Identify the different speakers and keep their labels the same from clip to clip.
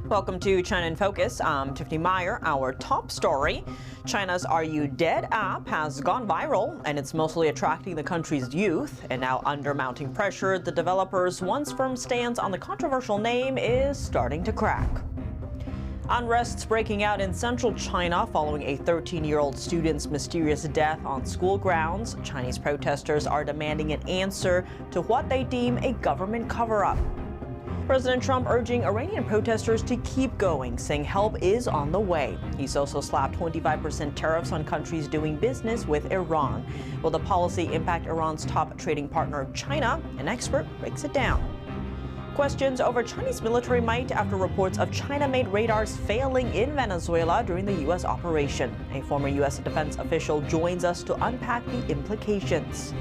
Speaker 1: Welcome to China in Focus. I'm Tiffany Meyer. Our top story: China's Are You Dead app has gone viral, and it's mostly attracting the country's youth. And now, under mounting pressure, the developer's once firm stance on the controversial name is starting to crack. Unrest's breaking out in central China following a 13-year-old student's mysterious death on school grounds. Chinese protesters are demanding an answer to what they deem a government cover-up. President Trump urging Iranian protesters to keep going, saying help is on the way. He's also slapped 25% tariffs on countries doing business with Iran. Will the policy impact Iran's top trading partner, China? An expert breaks it down. Questions over Chinese military might after reports of China-made radars failing in Venezuela during the U.S. operation. A former U.S. defense official joins us to unpack the implications.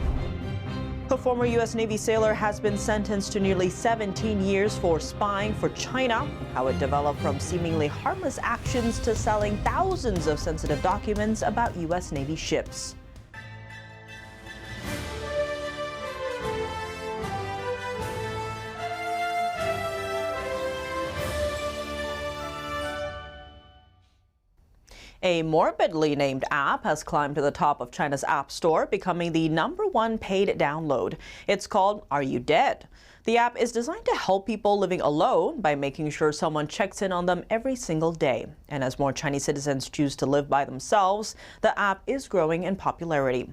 Speaker 1: A former U.S. Navy sailor has been sentenced to nearly 17 years for spying for China. How it developed from seemingly harmless actions to selling thousands of sensitive documents about U.S. Navy ships. A morbidly named app has climbed to the top of China's App Store, becoming the #1 paid download. It's called Are You Dead? The app is designed to help people living alone by making sure someone checks in on them every single day. And as more Chinese citizens choose to live by themselves, the app is growing in popularity.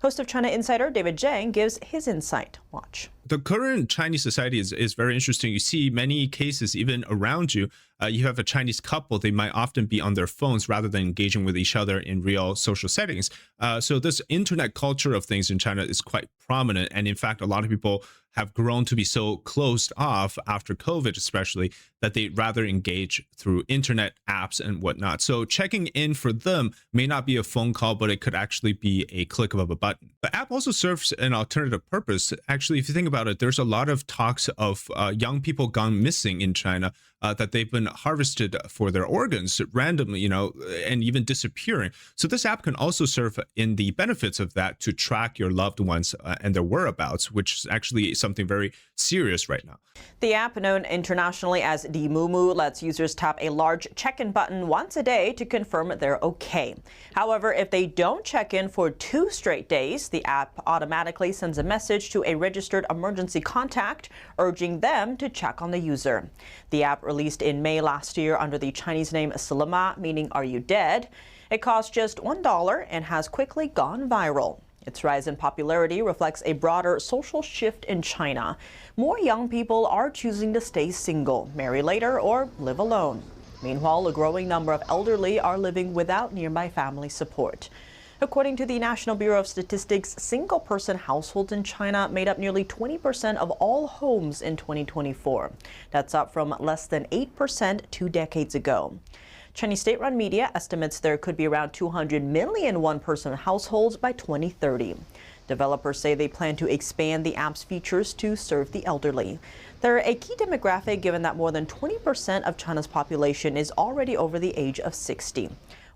Speaker 1: Host of China Insider David Zhang gives his insight. Watch.
Speaker 2: The current Chinese society is very interesting. You see many cases even around you. You have a Chinese couple, they might often be on their phones rather than engaging with each other in real social settings. So this internet culture of things in China is quite prominent. And in fact, a lot of people have grown to be so closed off after COVID, especially, that they rather engage through internet apps and whatnot. So checking in for them may not be a phone call, but it could actually be a click of a button. The app also serves an alternative purpose. Actually, if you think about it, there's a lot of talks of young people gone missing in China, that they've been harvested for their organs randomly, and even disappearing. So this app can also serve in the benefits of that to track your loved ones and their whereabouts, which is actually something very serious right now.
Speaker 1: The app, known internationally as Dimumu, lets users tap a large check-in button once a day to confirm they're okay. However, if they don't check in for 2 straight days, the app automatically sends a message to a registered emergency contact, urging them to check on the user. The app, released in May last year under the Chinese name Silima, meaning Are You Dead? It costs just $1 and has quickly gone viral. Its rise in popularity reflects a broader social shift in China. More young people are choosing to stay single, marry later, or live alone. Meanwhile, a growing number of elderly are living without nearby family support. According to the National Bureau of Statistics, single-person households in China made up nearly 20% of all homes in 2024. That's up from less than 8% 2 decades ago. Chinese state-run media estimates there could be around 200 million one-person households by 2030. Developers say they plan to expand the app's features to serve the elderly. They're a key demographic given that more than 20% of China's population is already over the age of 60.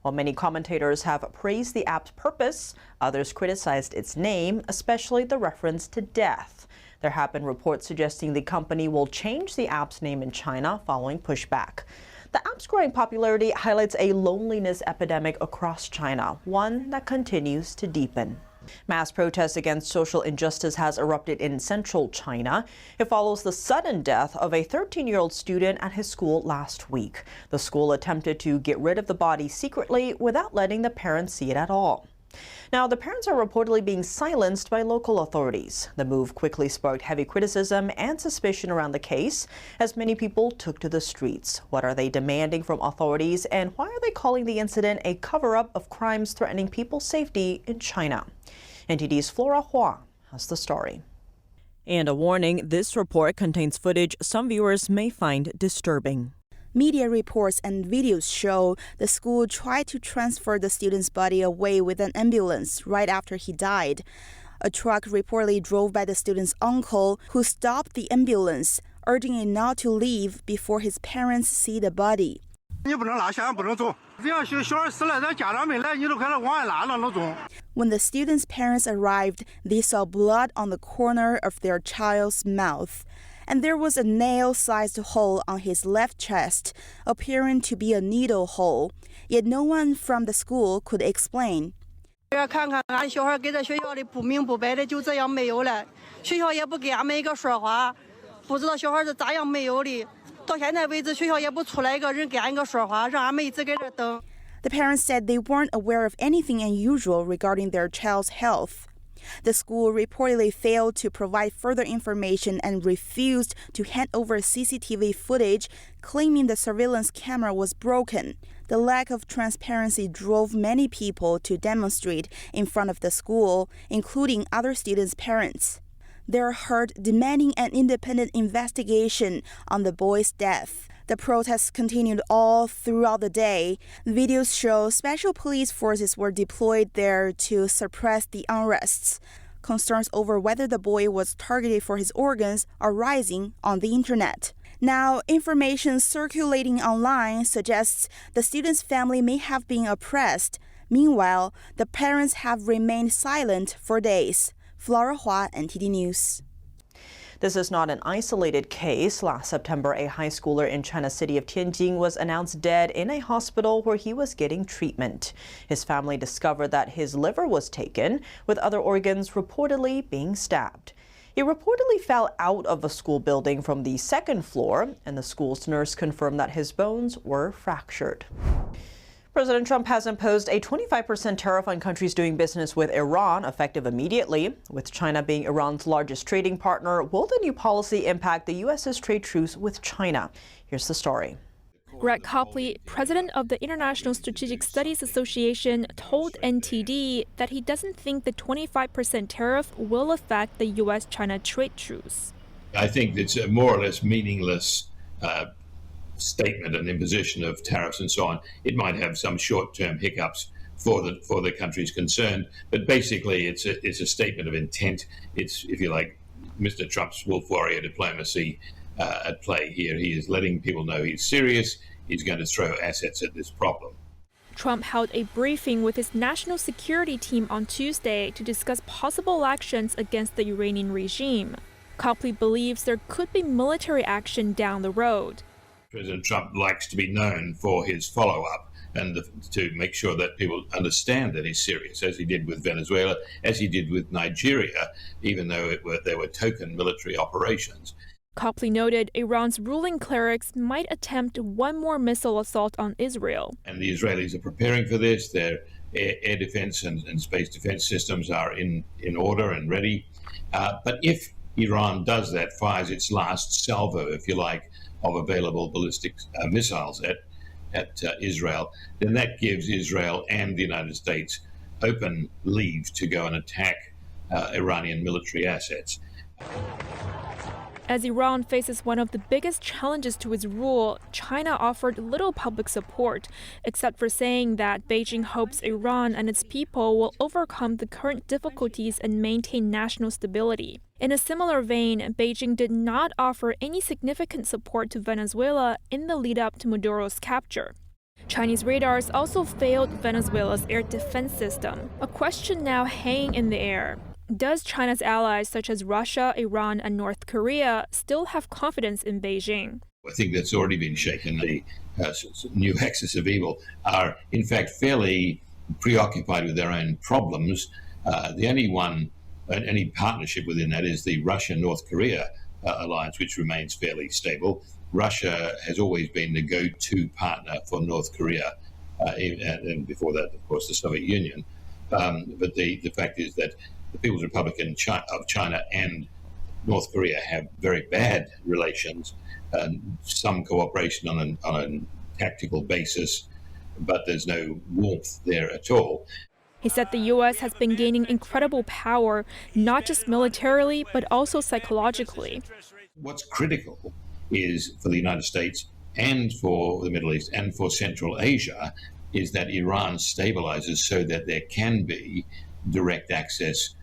Speaker 1: While many commentators have praised the app's purpose, others criticized its name, especially the reference to death. There have been reports suggesting the company will change the app's name in China following pushback. The app's growing popularity highlights a loneliness epidemic across China, one that continues to deepen. Mass protests against social injustice has erupted in central China. It follows the sudden death of a 13-year-old student at his school last week. The school attempted to get rid of the body secretly without letting the parents see it at all. Now, the parents are reportedly being silenced by local authorities. The move quickly sparked heavy criticism and suspicion around the case as many people took to the streets. What are they demanding from authorities, and why are they calling the incident a cover-up of crimes threatening people's safety in China? NTD's Flora Hua has the story. And a warning, this report contains footage some viewers may find disturbing.
Speaker 3: Media reports and videos show the school tried to transfer the student's body away with an ambulance right after he died. A truck reportedly drove by the student's uncle, who stopped the ambulance, urging it not to leave before his parents see the body. When the student's parents arrived, they saw blood on the corner of their child's mouth. and there was a nail-sized hole on his left chest, appearing to be a needle hole. Yet no one from the school could explain.
Speaker 4: 要看看俺小孩给在学校里不明不白的就这样没有了，学校也不给俺们一个说法，不知道小孩是咋样没有的。到现在为止，学校也不出来一个人给俺一个说法，让俺们一直在这等。
Speaker 3: The parents said they weren't aware of anything unusual regarding their child's health. The school reportedly failed to provide further information and refused to hand over CCTV footage, claiming the surveillance camera was broken. The lack of transparency drove many people to demonstrate in front of the school, including other students' parents. They're heard demanding an independent investigation on the boy's death. The protests continued all throughout the day. Videos show special police forces were deployed there to suppress the unrests. Concerns over whether the boy was targeted for his organs are rising on the internet. Now, information circulating online suggests the student's family may have been oppressed. Meanwhile, the parents have remained silent for days. Flora Hua, NTD News.
Speaker 1: This is not an isolated case. Last September, a high schooler in China's city of Tianjin was announced dead in a hospital where he was getting treatment. His family discovered that his liver was taken, with other organs reportedly being stabbed. He reportedly fell out of a school building from the second floor, and the school's nurse confirmed that his bones were fractured. President Trump has imposed a 25% tariff on countries doing business with Iran, effective immediately. With China being Iran's largest trading partner, will the new policy impact the U.S.'s trade truce with China? Here's the story.
Speaker 5: Greg Copley, president of the International Strategic Studies Association, told NTD that he doesn't think the 25% tariff will affect the U.S.-China trade truce.
Speaker 6: I think it's a more or less meaningless statement and imposition of tariffs and so on. It might have some short-term hiccups for the countries concerned, but basically it's a statement of intent. It's, if you like, Mr. Trump's wolf warrior diplomacy at play here. He is letting people know he's serious. He's going to throw assets at this problem.
Speaker 5: Trump held a briefing with his national security team on Tuesday to discuss possible actions against the Iranian regime. Copley believes there could be military action down the road.
Speaker 6: President Trump likes to be known for his follow-up and to make sure that people understand that he's serious, as he did with Venezuela, as he did with Nigeria, even though there were token military operations.
Speaker 5: Copley noted Iran's ruling clerics might attempt one more missile assault on Israel.
Speaker 6: And the Israelis are preparing for this. Their air defense and space defense systems are in order and ready. But if Iran does that, fires its last salvo, if you like, of available ballistic missiles at Israel, then that gives Israel and the United States open leave to go and attack Iranian military assets.
Speaker 5: As Iran faces one of the biggest challenges to its rule, China offered little public support, except for saying that Beijing hopes Iran and its people will overcome the current difficulties and maintain national stability. In a similar vein, Beijing did not offer any significant support to Venezuela in the lead-up to Maduro's capture. Chinese radars also failed Venezuela's air defense system, a question now hanging in the air. Does China's allies such as Russia, Iran, and North Korea still have confidence in Beijing?
Speaker 6: I think that's already been shaken. The new axis of evil are, in fact, fairly preoccupied with their own problems. The only partnership within that is the Russia-North Korea alliance, which remains fairly stable. Russia has always been the go-to partner for North Korea, and before that, of course, the Soviet Union. But the fact is that the People's Republic of China and North Korea have very bad relations, some cooperation on a tactical basis, but there's no warmth there at all.
Speaker 5: He said the U.S. has been gaining incredible power, not just militarily, but also psychologically.
Speaker 6: What's critical is for the United States and for the Middle East and for Central Asia is that Iran stabilizes so that there can be direct access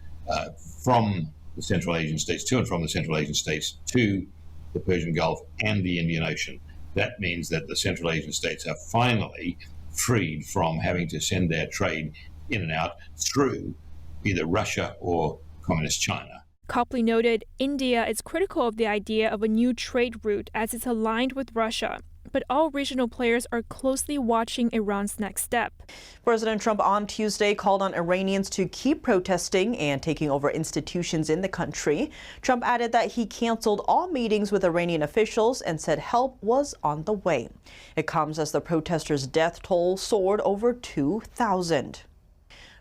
Speaker 6: from the Central Asian states, to and from the Central Asian states, to the Persian Gulf and the Indian Ocean. That means that the Central Asian states are finally freed from having to send their trade in and out through either Russia or Communist China.
Speaker 5: Copley noted India is critical of the idea of a new trade route as it's aligned with Russia, but all regional players are closely watching Iran's next step.
Speaker 1: President Trump on Tuesday called on Iranians to keep protesting and taking over institutions in the country. Trump added that he canceled all meetings with Iranian officials and said help was on the way. It comes as the protesters' death toll soared over 2,000.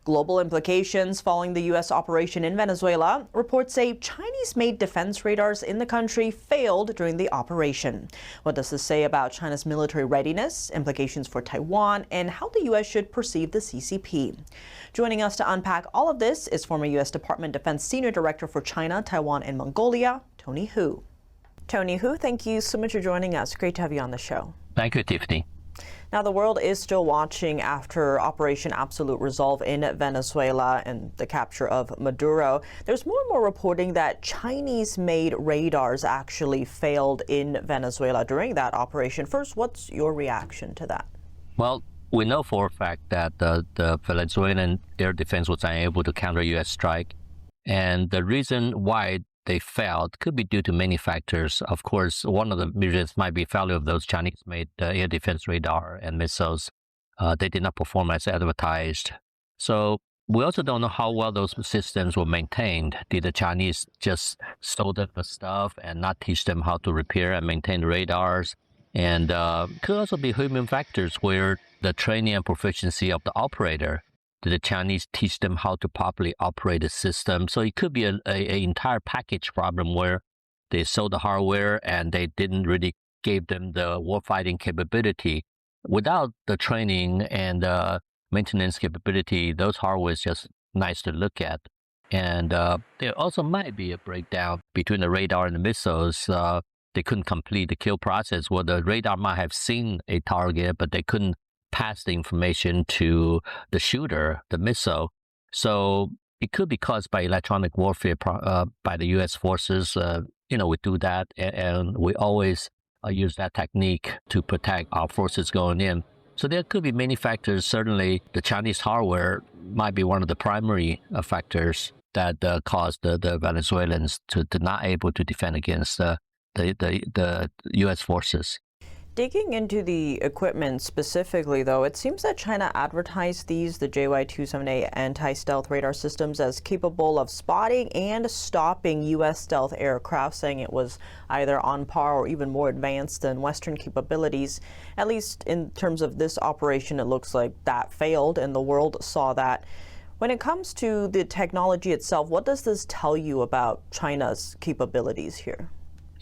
Speaker 1: Global implications following the U.S. operation in Venezuela. Reports say Chinese-made defense radars in the country failed during the operation. What does this say about China's military readiness, implications for Taiwan, and how the U.S. should perceive the CCP? Joining us to unpack all of this is former U.S. Department of Defense Senior Director for China, Taiwan, and Mongolia, Tony Hu. Tony Hu, thank you so much for joining us. Great to have you on the show.
Speaker 7: Thank you, Tiffany.
Speaker 1: Now, the world is still watching after Operation Absolute Resolve in Venezuela and the capture of Maduro. There's more and more reporting that Chinese-made radars actually failed in Venezuela during that operation. First, what's your reaction to that?
Speaker 7: Well, we know for a fact that the Venezuelan air defense was unable to counter U.S. strike. And the reason why they failed could be due to many factors. Of course, one of the reasons might be failure of those Chinese-made air defense radar and missiles. They did not perform as advertised. So we also don't know how well those systems were maintained. Did the Chinese just sold them the stuff and not teach them how to repair and maintain the radars? And could also be human factors where the training and proficiency of the operator. Did the Chinese teach them how to properly operate the system? So it could be an entire package problem where they sold the hardware and they didn't really give them the warfighting capability. Without the training and maintenance capability, those hardware is just nice to look at. And there also might be a breakdown between the radar and the missiles. They couldn't complete the kill process where the radar might have seen a target, but they couldn't pass the information to the shooter, the missile. So it could be caused by electronic warfare by the U.S. forces. We do that, and we always use that technique to protect our forces going in. So there could be many factors. Certainly, the Chinese hardware might be one of the primary factors that caused the Venezuelans to not able to defend against the U.S. forces.
Speaker 1: Digging into the equipment specifically, though, it seems that China advertised the JY-278 anti-stealth radar systems as capable of spotting and stopping U.S. stealth aircraft, saying it was either on par or even more advanced than Western capabilities. At least in terms of this operation, it looks like that failed, and the world saw that. When it comes to the technology itself, what does this tell you about China's capabilities here?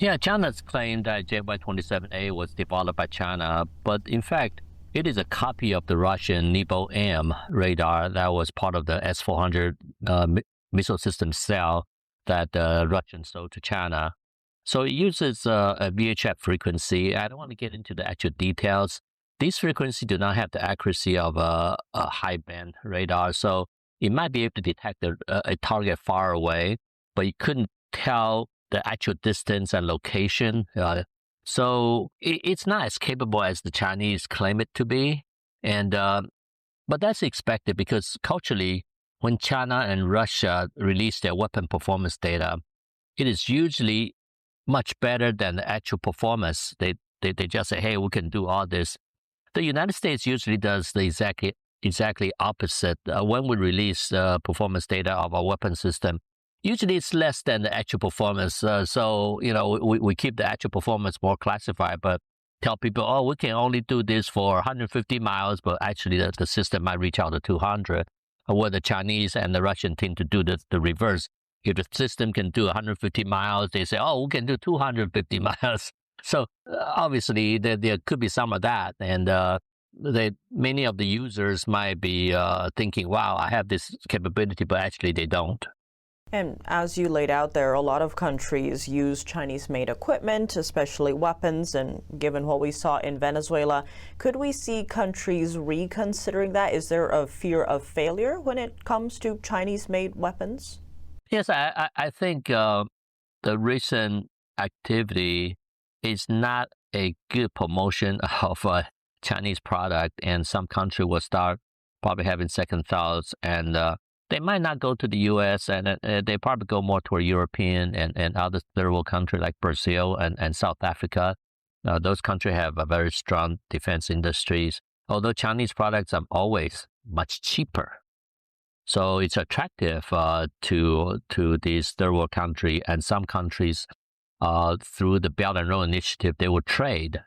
Speaker 7: Yeah, China's claimed that JY-27A was developed by China, but in fact, it is a copy of the Russian Nebo-M radar that was part of the S-400 missile system cell that the Russians sold to China. So it uses a VHF frequency. I don't want to get into the actual details. These frequencies do not have the accuracy of a high-band radar, so it might be able to detect a target far away, but you couldn't tell the actual distance and location. So it's not as capable as the Chinese claim it to be. But that's expected because culturally, when China and Russia release their weapon performance data, it is usually much better than the actual performance. They just say, hey, we can do all this. The United States usually does the exactly opposite. When we release performance data of our weapon system, usually it's less than the actual performance. We keep the actual performance more classified, but tell people, oh, we can only do this for 150 miles, but actually the system might reach out to 200. Where the Chinese and the Russian tend to do the reverse. If the system can do 150 miles, they say, oh, we can do 250 miles. So obviously there could be some of that. And many of the users might be thinking, wow, I have this capability, but actually they don't.
Speaker 1: And as you laid out there, a lot of countries use Chinese-made equipment, especially weapons, and given what we saw in Venezuela, could we see countries reconsidering that? Is there a fear of failure when it comes to Chinese-made weapons?
Speaker 7: Yes, I think the recent activity is not a good promotion of a Chinese product, and some country will start probably having second thoughts and They might not go to the U.S. and they probably go more toward European and other third world countries like Brazil and South Africa. Those countries have a very strong defense industries, although Chinese products are always much cheaper. So it's attractive to these third world countries, and some countries through the Belt and Road Initiative, they will trade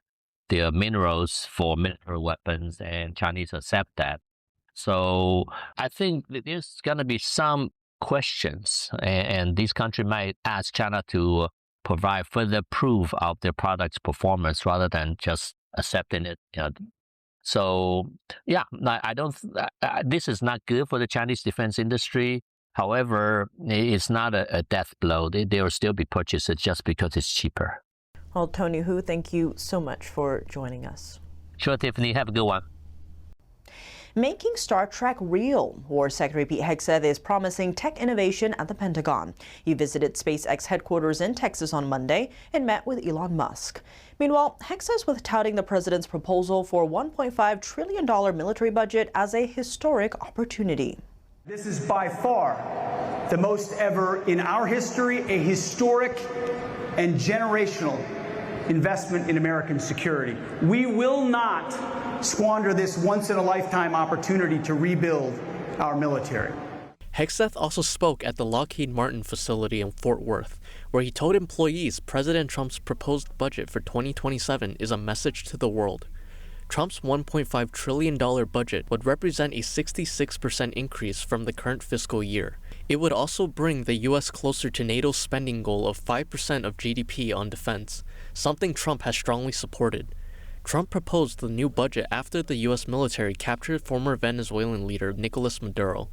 Speaker 7: their minerals for military weapons, and Chinese accept that. So I think that there's going to be some questions, and these countries might ask China to provide further proof of their product's performance rather than just accepting it. So yeah, I don't. This is not good for the Chinese defense industry. However, it's not a death blow. They will still be purchased just because it's cheaper.
Speaker 1: Well, Tony Hu, thank you so much for joining us.
Speaker 7: Sure, Tiffany. Have a good one.
Speaker 1: Making Star Trek real. War Secretary Pete Hegseth is promising tech innovation at the Pentagon. He visited SpaceX headquarters in Texas on Monday and met with Elon Musk. Meanwhile, Hegseth was touting the president's proposal for a $1.5 trillion military budget as a historic opportunity.
Speaker 8: This is by far the most ever in our history, a historic and generational investment in American security. We will not squander this once-in-a-lifetime opportunity to rebuild our military.
Speaker 9: Hegseth also spoke at the Lockheed Martin facility in Fort Worth, where he told employees President Trump's proposed budget for 2027 is a message to the world. Trump's $1.5 trillion budget would represent a 66% increase from the current fiscal year. It would also bring the U.S. closer to NATO's spending goal of 5% of GDP on defense, something Trump has strongly supported. Trump proposed the new budget after the U.S. military captured former Venezuelan leader Nicolas Maduro.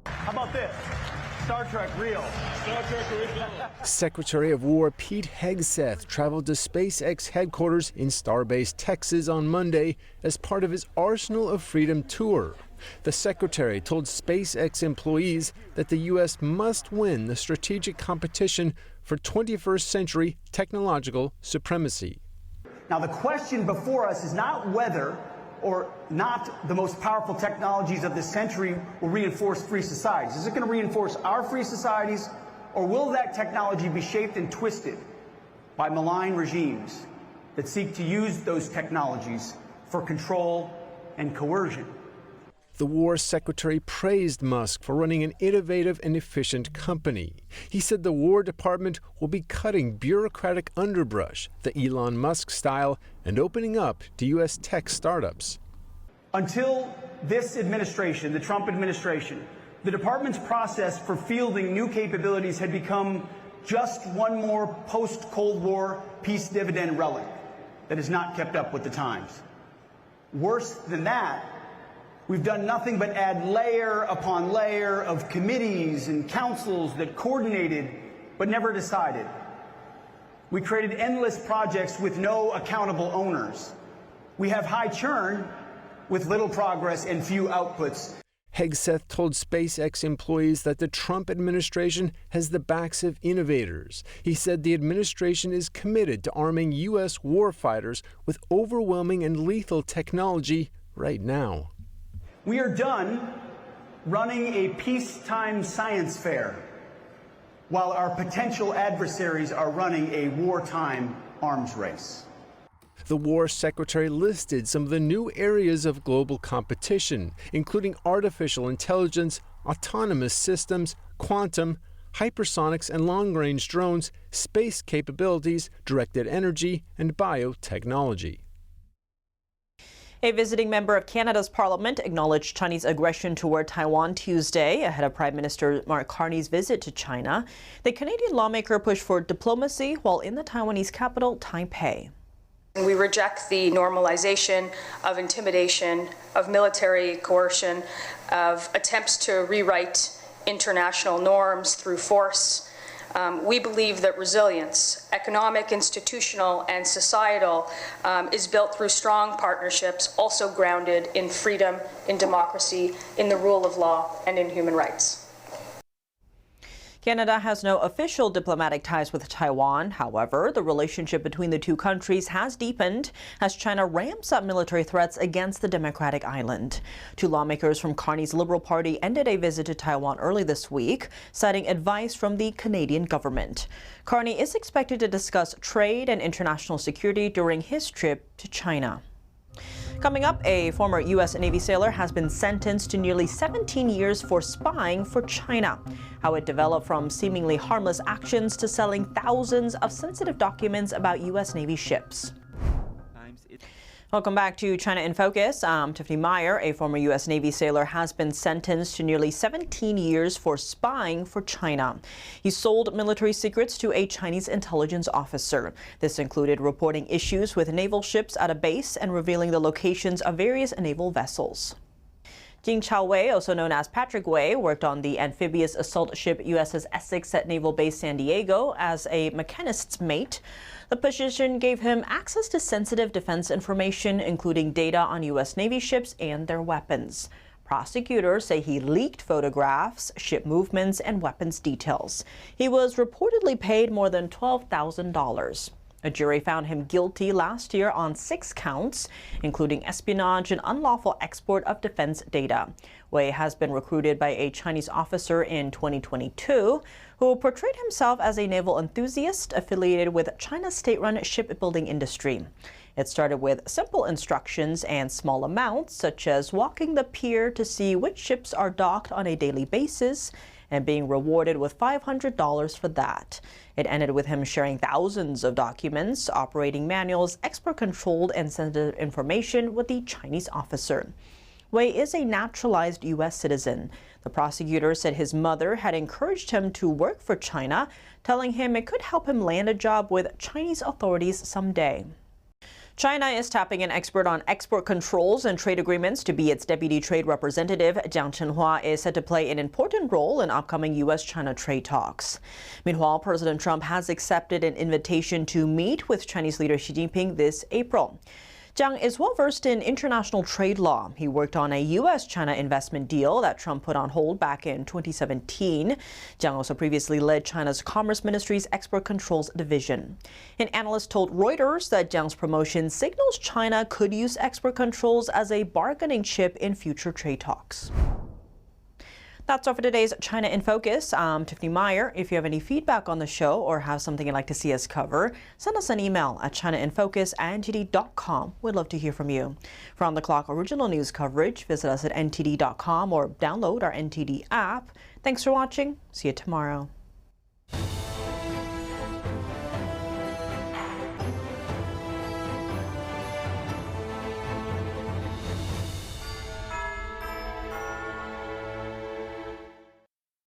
Speaker 8: How about this? Star Trek real. Star Trek original.
Speaker 10: Secretary of War Pete Hegseth traveled to SpaceX headquarters in Starbase, Texas on Monday as part of his Arsenal of Freedom tour. The secretary told SpaceX employees that the U.S. must win the strategic competition for 21st century technological supremacy.
Speaker 8: Now, the question before us is not whether or not the most powerful technologies of this century will reinforce free societies. Is it going to reinforce our free societies, or will that technology be shaped and twisted by malign regimes that seek to use those technologies for control and coercion?
Speaker 10: The War Secretary praised Musk for running an innovative and efficient company. He said the War Department will be cutting bureaucratic underbrush, the Elon Musk style, and opening up to U.S. tech startups.
Speaker 8: Until this administration, the Trump administration, the department's process for fielding new capabilities had become just one more post-Cold War peace dividend relic that has not kept up with the times. Worse than that, we've done nothing but add layer upon layer of committees and councils that coordinated but never decided. We created endless projects with no accountable owners. We have high churn with little progress and few outputs.
Speaker 10: Hegseth told SpaceX employees that the Trump administration has the backs of innovators. He said the administration is committed to arming U.S. warfighters with overwhelming and lethal technology right now.
Speaker 8: We are done running a peacetime science fair while our potential adversaries are running a wartime arms race.
Speaker 10: The War Secretary listed some of the new areas of global competition, including artificial intelligence, autonomous systems, quantum, hypersonics and long-range drones, space capabilities, directed energy, and biotechnology.
Speaker 1: A visiting member of Canada's parliament acknowledged Chinese aggression toward Taiwan Tuesday ahead of Prime Minister Mark Carney's visit to China. The Canadian lawmaker pushed for diplomacy while in the Taiwanese capital, Taipei.
Speaker 11: We reject the normalization of intimidation, of military coercion, of attempts to rewrite international norms through force. We believe that resilience, economic, institutional, and societal, is built through strong partnerships, also grounded in freedom, in democracy, in the rule of law, and in human rights.
Speaker 1: Canada has no official diplomatic ties with Taiwan. However, the relationship between the two countries has deepened as China ramps up military threats against the democratic island. Two lawmakers from Carney's Liberal Party ended a visit to Taiwan early this week, citing advice from the Canadian government. Carney is expected to discuss trade and international security during his trip to China. Coming up, a former U.S. Navy sailor has been sentenced to nearly 17 years for spying for China. How it developed from seemingly harmless actions to selling thousands of sensitive documents about U.S. Navy ships. Welcome back to China in Focus. I'm Tiffany Meyer. A former U.S. Navy sailor has been sentenced to nearly 17 years for spying for China. He sold military secrets to a Chinese intelligence officer. This included reporting issues with naval ships at a base and revealing the locations of various naval vessels. Jing Chao Wei, also known as Patrick Wei, worked on the amphibious assault ship USS Essex at Naval Base San Diego as a mechanist's mate. The position gave him access to sensitive defense information, including data on U.S. Navy ships and their weapons. Prosecutors say he leaked photographs, ship movements, and weapons details. He was reportedly paid more than $12,000. A jury found him guilty last year on 6 counts, including espionage and unlawful export of defense data. Wei has been recruited by a Chinese officer in 2022 who portrayed himself as a naval enthusiast affiliated with China's state-run shipbuilding industry. It started with simple instructions and small amounts, such as walking the pier to see which ships are docked on a daily basis and being rewarded with $500 for that. It ended with him sharing thousands of documents, operating manuals, export-controlled and sensitive information with the Chinese officer. Wei is a naturalized U.S. citizen. The prosecutor said his mother had encouraged him to work for China, telling him it could help him land a job with Chinese authorities someday. China is tapping an expert on export controls and trade agreements to be its deputy trade representative. Jiang Chenhua is set to play an important role in upcoming U.S.-China trade talks. Meanwhile, President Trump has accepted an invitation to meet with Chinese leader Xi Jinping this April. Jiang is well-versed in international trade law. He worked on a U.S.-China investment deal that Trump put on hold back in 2017. Jiang also previously led China's Commerce Ministry's Export Controls Division. An analyst told Reuters that Jiang's promotion signals China could use export controls as a bargaining chip in future trade talks. That's all for today's China in Focus. I'm Tiffany Meyer. If you have any feedback on the show or have something you'd like to see us cover, send us an email at chinainfocus@ntd.com. We'd love to hear from you. For On the Clock original news coverage, visit us at ntd.com or download our NTD app. Thanks for watching. See you tomorrow.